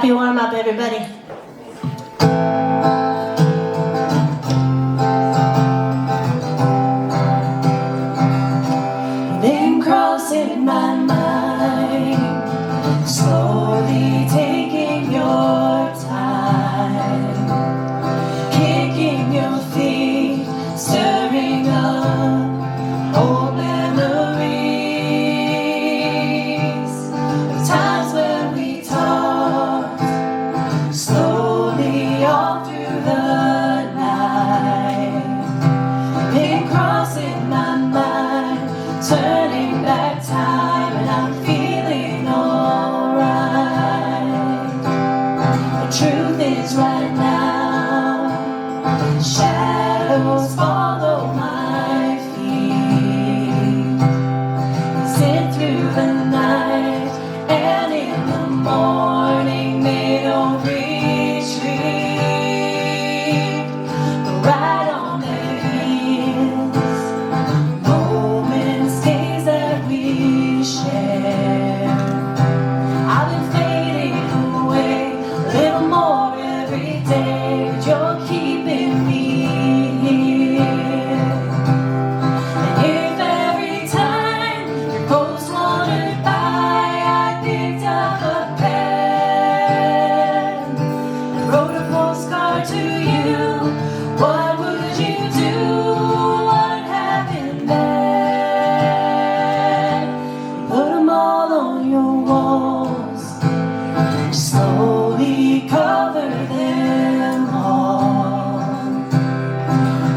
Happy warm up, everybody. Been crossing my mind, slowly taking your time, kicking your feet, stirring up old memories of times when we talked slowly all through the night. Been crossing my mind, turning back time, and I'm feeling alright. The truth is right now, shadows follow my feet. Sit through the night, and in the morning they don't retreat, but right on their heels, moments, days that we share. I've been fading away a little more every day, but you're keeping me here. And if every time your ghost wandered by, I picked up a pen and wrote a postcard to you, what would you do? What happened then? Put them all on your walls, slowly cover them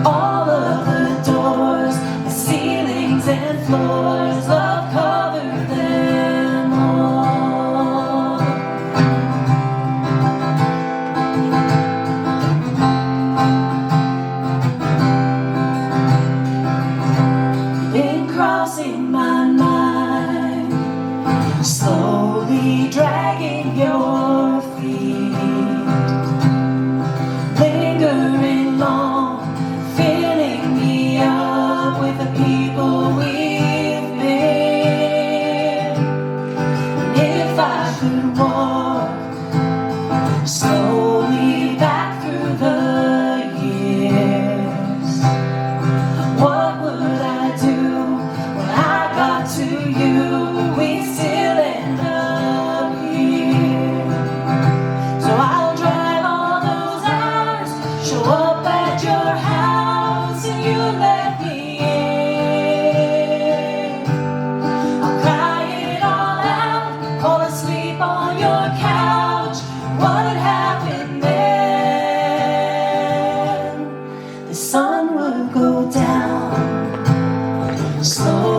all of the doors, the ceilings and floors, love cover them all. Been crossing my mind, slowly dragging your feet, lingering long, filling me up with the people we've been. And if I could walk slowly back through the years, what would I do when I got to you? We'd still end up here. So I'll drive all those hours, show up at your house, and you let me in. I'll cry it all out, fall asleep on your couch. What had happened then? The sun would go down, slow